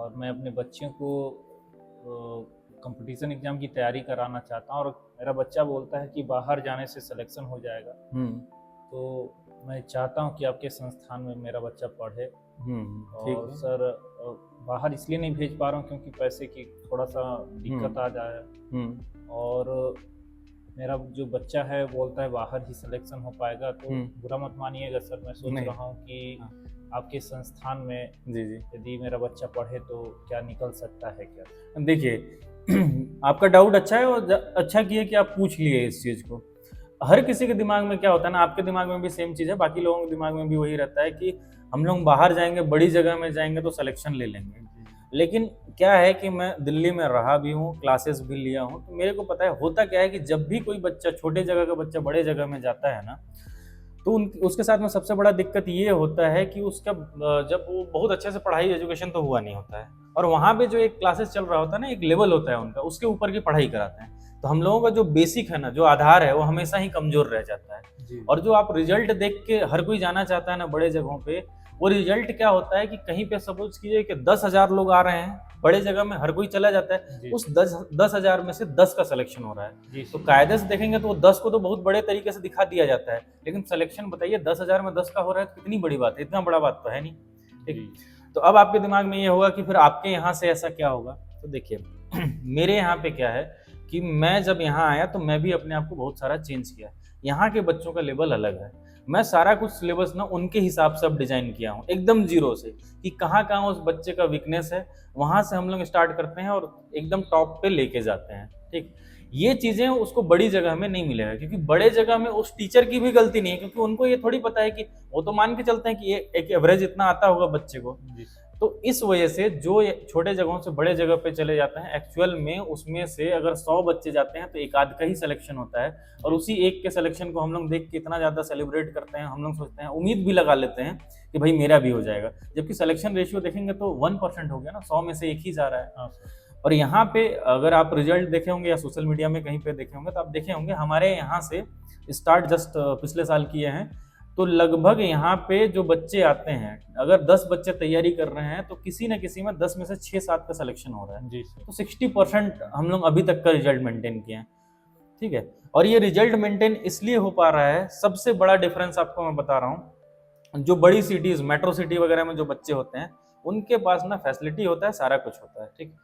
और मैं अपने बच्चों को कंपटीशन एग्ज़ाम की तैयारी कराना चाहता हूँ और मेरा बच्चा बोलता है कि बाहर जाने से सिलेक्शन हो जाएगा। तो मैं चाहता हूँ कि आपके संस्थान में मेरा बच्चा पढ़े। ठीक और है। सर बाहर इसलिए नहीं भेज पा रहा हूँ क्योंकि पैसे की थोड़ा सा दिक्कत आ जाए। और मेरा जो बच्चा है बोलता है बाहर ही सिलेक्शन हो पाएगा, तो बुरा मत मानिएगा सर। मैं सोच नहीं। रहा हूँ कि हाँ। आपके संस्थान में जी जी। यदि मेरा बच्चा पढ़े तो क्या निकल सकता है क्या? देखिए आपका डाउट अच्छा है और अच्छा किया कि आप पूछ लिए इस चीज़ को। हर किसी के दिमाग में क्या होता है ना, आपके दिमाग में भी सेम चीज़ है, बाकी लोगों के दिमाग में भी वही रहता है कि हम लोग बाहर जाएंगे, बड़ी जगह में जाएंगे तो सिलेक्शन ले लेंगे। लेकिन क्या है कि मैं दिल्ली में रहा भी हूँ, क्लासेस भी लिया हूँ, तो मेरे को पता है होता क्या है कि जब भी कोई बच्चा, छोटे जगह का बच्चा बड़े जगह में जाता है ना, तो उसके साथ में सबसे बड़ा दिक्कत ये होता है कि उसका जब वो बहुत अच्छे से पढ़ाई एजुकेशन तो हुआ नहीं होता है, और वहाँ पे जो एक क्लासेस चल रहा होता है ना, एक लेवल होता है उनका, उसके ऊपर की पढ़ाई कराते हैं। तो हम लोगों का जो बेसिक है ना, जो आधार है, वो हमेशा ही कमजोर रह जाता है। और जो आप रिजल्ट देख के हर कोई जाना चाहता है ना बड़े जगहों पे, वो रिजल्ट क्या होता है कि कहीं पे सपोज कीजिए कि 10,000 लोग आ रहे हैं, बड़े जगह में हर कोई चला जाता है, उस 10,000 में से 10 का सिलेक्शन हो रहा है। तो कायदे से देखेंगे तो 10 को तो बहुत बड़े तरीके से दिखा दिया जाता है, लेकिन सिलेक्शन बताइए 10,000 में 10 का हो रहा है तो कितनी बड़ी बात है, इतना बड़ा बात तो है नहीं। ठीक। तो अब आपके दिमाग में ये होगा कि फिर आपके यहाँ से ऐसा क्या होगा। तो देखिए मेरे यहाँ पे क्या है कि मैं जब यहाँ आया तो मैं भी अपने आप को बहुत सारा चेंज किया। यहाँ के बच्चों का लेवल अलग है, मैं सारा कुछ सिलेबस ना उनके हिसाब से अब डिजाइन किया हूँ एकदम जीरो से, कि कहाँ कहाँ उस बच्चे का वीकनेस है, वहां से हम लोग स्टार्ट करते हैं और एकदम टॉप पे लेके जाते हैं। ठीक। ये चीजें उसको बड़ी जगह में नहीं मिलेगा, क्योंकि बड़े जगह में उस टीचर की भी गलती नहीं है, क्योंकि उनको ये थोड़ी पता है कि वो तो मान के चलते हैं कि ये एक एवरेज इतना आता होगा बच्चे को। तो इस वजह से जो छोटे जगहों से बड़े जगह पे चले जाते हैं, एक्चुअल में उसमें से अगर 100 बच्चे जाते हैं तो एक आध का ही सिलेक्शन होता है, और उसी एक के सिलेक्शन को हम लोग देख के इतना ज्यादा सेलिब्रेट करते हैं, हम लोग सोचते हैं, उम्मीद भी लगा लेते हैं कि भाई मेरा भी हो जाएगा, जबकि सिलेक्शन रेशियो देखेंगे तो 1% हो गया ना, 100 में से एक ही जा रहा है। और यहाँ पे अगर आप रिजल्ट देखे होंगे या सोशल मीडिया में कहीं पे देखे होंगे तो आप देखे होंगे हमारे यहाँ से स्टार्ट जस्ट पिछले साल किए हैं, तो लगभग यहाँ पे जो बच्चे आते हैं, अगर 10 बच्चे तैयारी कर रहे हैं तो किसी न किसी में 10 में से 6-7 का सिलेक्शन हो रहा है। जी तो 60% हम लोग अभी तक का रिजल्ट मेंटेन किए हैं। ठीक है। और ये रिजल्ट मेंटेन इसलिए हो पा रहा है, सबसे बड़ा डिफरेंस आपको मैं बता रहा हूँ, जो बड़ी सिटीज, मेट्रो सिटी वगैरह में जो बच्चे होते हैं, उनके पास ना फैसिलिटी होता है, सारा कुछ होता है। ठीक।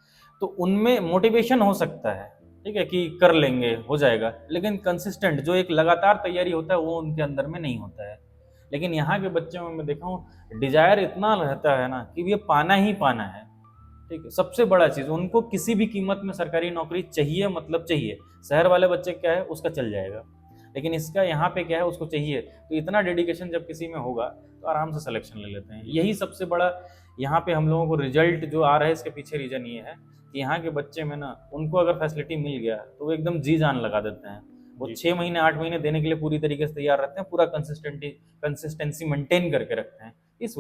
तो उनमें मोटिवेशन हो सकता है, ठीक है, कि कर लेंगे, हो जाएगा, लेकिन कंसिस्टेंट जो एक लगातार तैयारी होता है वो उनके अंदर में नहीं होता है। लेकिन यहाँ के बच्चों में मैं देखा हूँ डिजायर इतना रहता है ना कि ये पाना ही पाना है। ठीक है। सबसे बड़ा चीज, उनको किसी भी कीमत में सरकारी नौकरी चाहिए, मतलब चाहिए। शहर वाले बच्चे क्या है, उसका चल जाएगा, लेकिन इसका यहाँ पे क्या है, उसको चाहिए। तो इतना डेडिकेशन जब किसी में होगा तो आराम से सिलेक्शन ले लेते हैं। यही सबसे बड़ा यहाँ पे हम लोगों को रिजल्ट जो आ रहा है, इसके पीछे रीजन ये है कि यहाँ के बच्चे में ना, उनको अगर फैसिलिटी मिल गया तो वो एकदम जी जान लगा देते हैं। वो 6 महीने 8 महीने देने के लिए पूरी तरीके से तैयार रहते हैं, पूरा कंसिस्टेंसी मेंटेन करके रखते हैं। इस